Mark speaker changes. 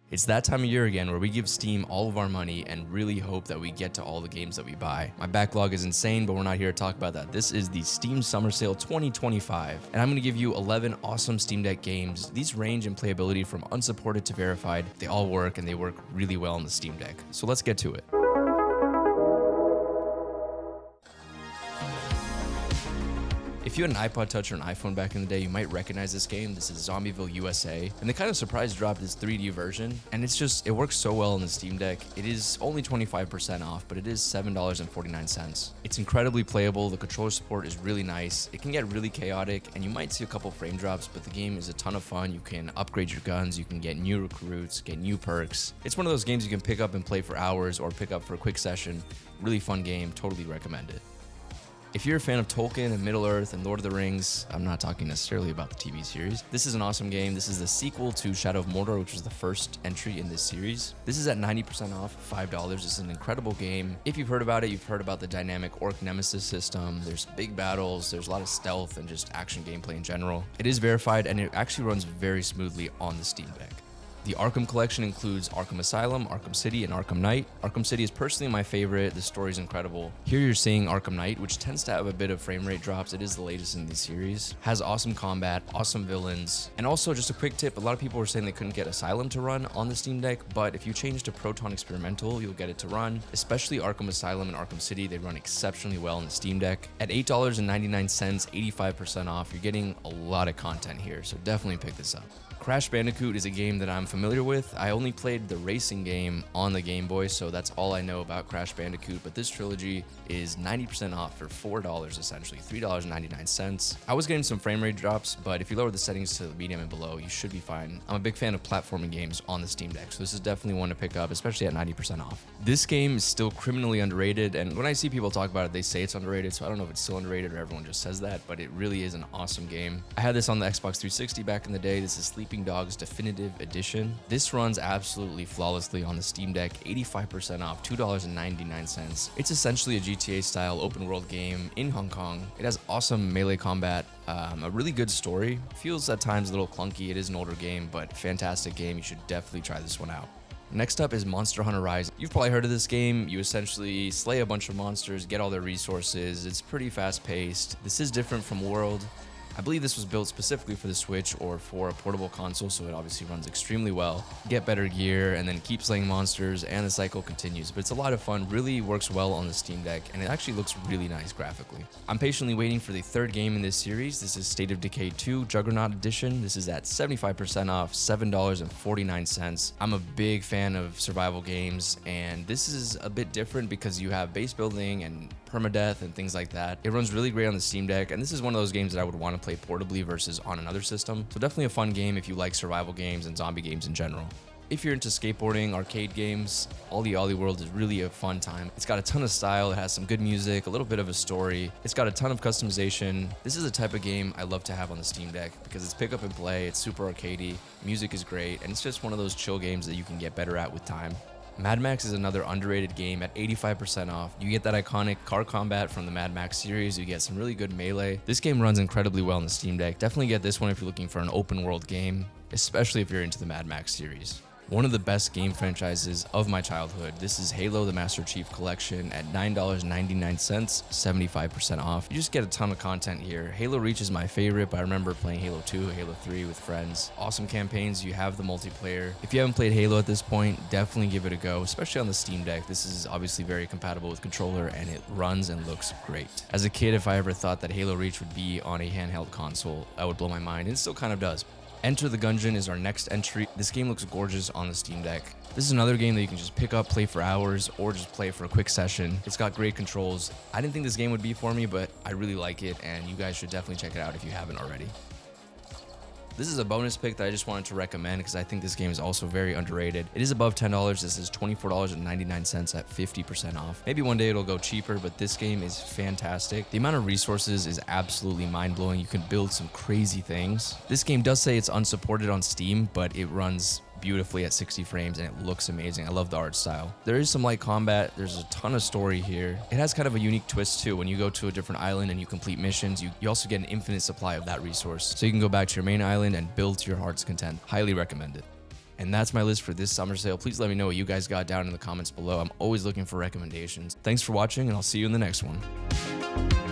Speaker 1: It's that time of year again where we give Steam all of our money and really hope that we get to all the games that we buy. My backlog is insane, but we're not here to talk about that. This is the Steam Summer Sale 2025, and I'm going to give you 11 awesome Steam Deck games. These range in playability from unsupported to verified. They all work, and they work really well on the Steam Deck. So let's get to it. If you had an iPod Touch or an iPhone back in the day, you might recognize this game. This is Zombieville USA, and they kind of surprise dropped this 3D version, and it works so well on the Steam Deck. It is only 25% off, but it is $7.49. It's incredibly playable. The controller support is really nice. It can get really chaotic, and you might see a couple frame drops, but the game is a ton of fun. You can upgrade your guns, you can get new recruits, get new perks. It's one of those games you can pick up and play for hours or pick up for a quick session. Really fun game, totally recommend it. If you're a fan of Tolkien and Middle-earth and Lord of the Rings, I'm not talking necessarily about the TV series. This is an awesome game. This is the sequel to Shadow of Mordor, which was the first entry in this series. This is at 90% off, $5. It's an incredible game. If you've heard about it, you've heard about the dynamic orc nemesis system. There's big battles, there's a lot of stealth and just action gameplay in general. It is verified and it actually runs very smoothly on the Steam Deck. The Arkham Collection includes Arkham Asylum, Arkham City, and Arkham Knight. Arkham City is personally my favorite. The story's incredible. Here you're seeing Arkham Knight, which tends to have a bit of frame rate drops. It is the latest in the series. Has awesome combat, awesome villains, and also just a quick tip, a lot of people were saying they couldn't get Asylum to run on the Steam Deck, but if you change to Proton Experimental, you'll get it to run. Especially Arkham Asylum and Arkham City, they run exceptionally well on the Steam Deck. At $8.99, 85% off, you're getting a lot of content here, so definitely pick this up. Crash Bandicoot is a game that I'm familiar with. I only played the racing game on the Game Boy, so that's all I know about Crash Bandicoot, but this trilogy is 90% off for $4 essentially, $3.99. I was getting some frame rate drops, but if you lower the settings to medium and below, you should be fine. I'm a big fan of platforming games on the Steam Deck, so this is definitely one to pick up, especially at 90% off. This game is still criminally underrated, and when I see people talk about it, they say it's underrated, so I don't know if it's still underrated or everyone just says that, but it really is an awesome game. I had this on the Xbox 360 back in the day. This is Sleeping Dogs Definitive Edition. This runs absolutely flawlessly on the Steam Deck, 85% off, $2.99. It's essentially a GTA style open world game in Hong Kong. It has awesome melee combat, a really good story. Feels at times a little clunky. It is an older game, but fantastic game. You should definitely try this one out. Next up is Monster Hunter Rise. You've probably heard of this game. You essentially slay a bunch of monsters, get all their resources. It's pretty fast paced. This is different from World. I believe this was built specifically for the Switch or for a portable console, so it obviously runs extremely well. Get better gear and then keep slaying monsters and the cycle continues, but it's a lot of fun, really works well on the Steam Deck, and it actually looks really nice graphically. I'm patiently waiting for the third game in this series. This is State of Decay 2 Juggernaut Edition. This is at 75% off, $7.49. I'm a big fan of survival games, and this is a bit different because you have base building and permadeath and things like that. It runs really great on the Steam Deck, and this is one of those games that I would want to play portably versus on another system. So definitely a fun game if you like survival games and zombie games in general. If you're into skateboarding, arcade games, OlliOilli World is really a fun time. It's got a ton of style, it has some good music, a little bit of a story. It's got a ton of customization. This is the type of game I love to have on the Steam Deck because it's pick up and play, it's super arcadey, music is great, and it's just one of those chill games that you can get better at with time. MadMax is another underrated game at 85% off. You get that iconic car combat from the MadMax series, you get some really good melee. This game runs incredibly well on the Steam Deck. Definitely get this one if you're looking for an open world game, especially if you're into the MadMax series. One of the best game franchises of my childhood. This is Halo the Master Chief Collection at $9.99, 75% off. You just get a ton of content here. Halo Reach is my favorite, but I remember playing Halo 2, Halo 3 with friends. Awesome campaigns, you have the multiplayer. If you haven't played Halo at this point, definitely give it a go, especially on the Steam Deck. This is obviously very compatible with controller and it runs and looks great. As a kid, if I ever thought that Halo Reach would be on a handheld console, that would blow my mind, and it still kind of does. Enter the Gungeon is our next entry. This game looks gorgeous on the Steam Deck. This is another game that you can just pick up, play for hours, or just play for a quick session. It's got great controls. I didn't think this game would be for me, but I really like it, and you guys should definitely check it out if you haven't already. This is a bonus pick that I just wanted to recommend because I think this game is also very underrated. It is above $10. This is $24.99 at 50% off. Maybe one day it'll go cheaper, but this game is fantastic. The amount of resources is absolutely mind-blowing. You can build some crazy things. This game does say it's unsupported on Steam, but it runs beautifully at 60 frames and it looks amazing. I love the art style. There is some light combat. There's a ton of story here. It has kind of a unique twist too. When you go to a different island and you complete missions, you also get an infinite supply of that resource. So you can go back to your main island and build to your heart's content. Highly recommend it. And that's my list for this summer sale. Please let me know what you guys got down in the comments below. I'm always looking for recommendations. Thanks for watching, and I'll see you in the next one.